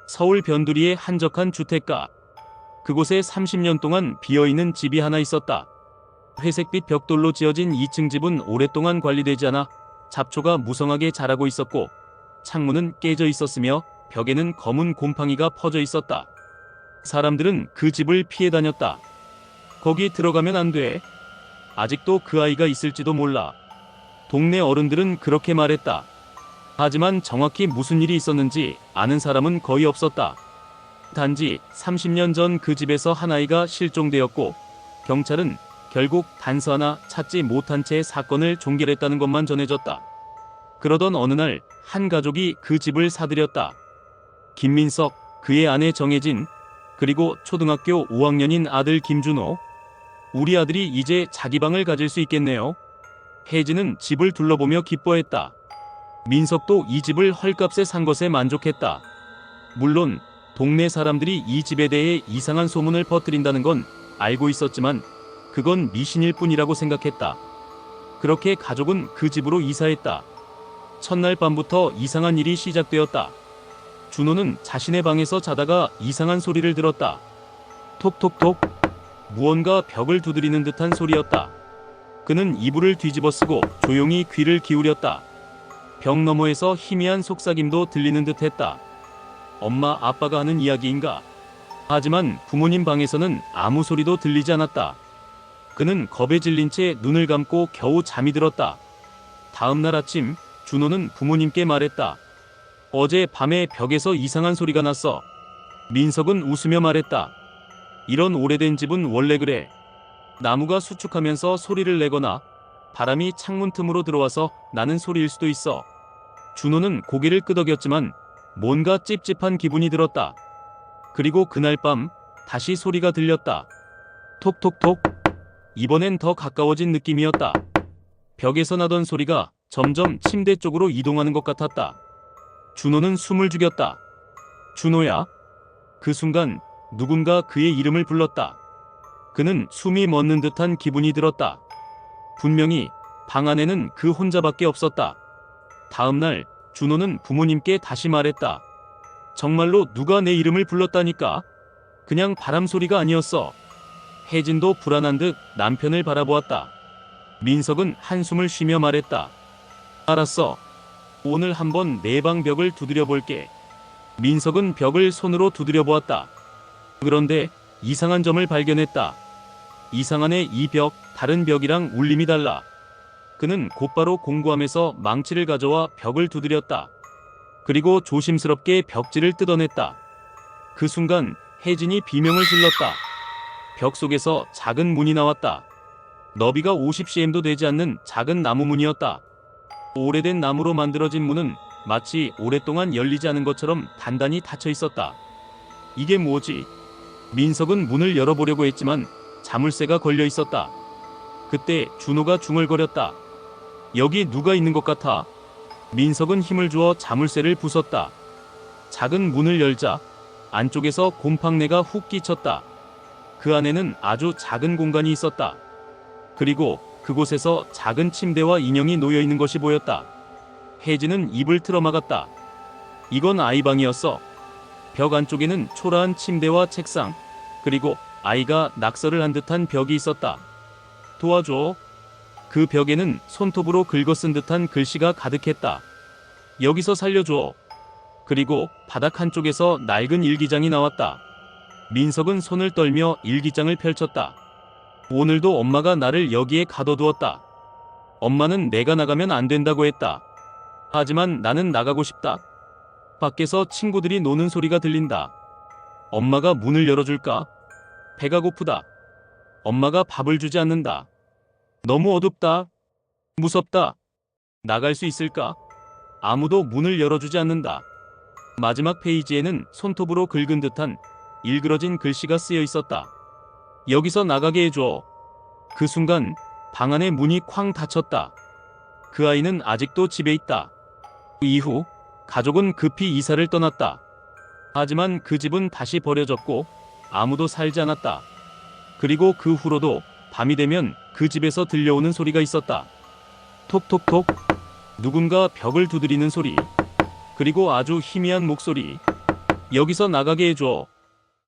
서울 변두리의 한적한 주택가. 그곳에 30년 동안 비어있는 집이 하나 있었다. 회색빛 벽돌로 지어진 2층 집은 오랫동안 관리되지 않아 잡초가 무성하게 자라고 있었고, 창문은 깨져 있었으며 벽에는 검은 곰팡이가 퍼져 있었다. 사람들은 그 집을 피해 다녔다. 거기 들어가면 안 돼. 아직도 그 아이가 있을지도 몰라. 동네 어른들은 그렇게 말했다. 하지만 정확히 무슨 일이 있었는지 아는 사람은 거의 없었다. 단지 30년 전 그 집에서 한 아이가 실종되었고, 경찰은 결국 단서 하나 찾지 못한 채 사건을 종결했다는 것만 전해졌다. 그러던 어느 날 한 가족이 그 집을 사들였다. 김민석, 그의 아내 정혜진, 그리고 초등학교 5학년인 아들 김준호. 우리 아들이 이제 자기 방을 가질 수 있겠네요. 혜진은 집을 둘러보며 기뻐했다. 민석도 이 집을 헐값에 산 것에 만족했다. 물론 동네 사람들이 이 집에 대해 이상한 소문을 퍼뜨린다는 건 알고 있었지만 그건 미신일 뿐이라고 생각했다. 그렇게 가족은 그 집으로 이사했다. 첫날 밤부터 이상한 일이 시작되었다. 준호는 자신의 방에서 자다가 이상한 소리를 들었다. 톡톡톡. 무언가 벽을 두드리는 듯한 소리였다. 그는 이불을 뒤집어쓰고 조용히 귀를 기울였다. 벽 너머에서 희미한 속삭임도 들리는 듯했다. 엄마, 아빠가 하는 이야기인가? 하지만 부모님 방에서는 아무 소리도 들리지 않았다. 그는 겁에 질린 채 눈을 감고 겨우 잠이 들었다. 다음 날 아침, 준호는 부모님께 말했다. 어제 밤에 벽에서 이상한 소리가 났어. 민석은 웃으며 말했다. 이런 오래된 집은 원래 그래. 나무가 수축하면서 소리를 내거나 바람이 창문 틈으로 들어와서 나는 소리일 수도 있어. 준호는 고개를 끄덕였지만 뭔가 찝찝한 기분이 들었다. 그리고 그날 밤 다시 소리가 들렸다. 톡톡톡. 이번엔 더 가까워진 느낌이었다. 벽에서 나던 소리가 점점 침대 쪽으로 이동하는 것 같았다. 준호는 숨을 죽였다. 준호야? 그 순간 누군가 그의 이름을 불렀다. 그는 숨이 멎는 듯한 기분이 들었다. 분명히 방 안에는 그 혼자밖에 없었다. 다음 날 준호는 부모님께 다시 말했다. 정말로 누가 내 이름을 불렀다니까? 그냥 바람 소리가 아니었어. 혜진도 불안한 듯 남편을 바라보았다. 민석은 한숨을 쉬며 말했다. 알았어. 오늘 한번 내 방 벽을 두드려 볼게. 민석은 벽을 손으로 두드려 보았다. 그런데 이상한 점을 발견했다. 이상하네, 이 벽, 다른 벽이랑 울림이 달라. 그는 곧바로 공구함에서 망치를 가져와 벽을 두드렸다. 그리고 조심스럽게 벽지를 뜯어냈다. 그 순간 혜진이 비명을 질렀다. 벽 속에서 작은 문이 나왔다. 너비가 50cm도 되지 않는 작은 나무 문이었다. 오래된 나무로 만들어진 문은 마치 오랫동안 열리지 않은 것처럼 단단히 닫혀 있었다. 이게 뭐지? 민석은 문을 열어보려고 했지만 자물쇠가 걸려 있었다. 그때 준호가 중얼거렸다. 여기 누가 있는 것 같아. 민석은 힘을 주어 자물쇠를 부쉈다. 작은 문을 열자 안쪽에서 곰팡내가 훅 끼쳤다. 그 안에는 아주 작은 공간이 있었다. 그리고 그곳에서 작은 침대와 인형이 놓여 있는 것이 보였다. 혜진은 입을 틀어막았다. 이건 아이방이었어. 벽 안쪽에는 초라한 침대와 책상, 그리고 아이가 낙서를 한 듯한 벽이 있었다. 도와줘. 그 벽에는 손톱으로 긁어쓴 듯한 글씨가 가득했다. 여기서 살려줘. 그리고 바닥 한쪽에서 낡은 일기장이 나왔다. 민석은 손을 떨며 일기장을 펼쳤다. 오늘도 엄마가 나를 여기에 가둬두었다. 엄마는 내가 나가면 안 된다고 했다. 하지만 나는 나가고 싶다. 밖에서 친구들이 노는 소리가 들린다. 엄마가 문을 열어줄까? 배가 고프다. 엄마가 밥을 주지 않는다. 너무 어둡다. 무섭다. 나갈 수 있을까? 아무도 문을 열어주지 않는다. 마지막 페이지에는 손톱으로 긁은 듯한 일그러진 글씨가 쓰여 있었다. 여기서 나가게 해줘. 그 순간 방 안의 문이 쾅 닫혔다. 그 아이는 아직도 집에 있다. 이후 가족은 급히 이사를 떠났다. 하지만 그 집은 다시 버려졌고 아무도 살지 않았다. 그리고 그 후로도 밤이 되면 그 집에서 들려오는 소리가 있었다. 톡톡톡. 누군가 벽을 두드리는 소리. 그리고 아주 희미한 목소리. 여기서 나가게 해줘.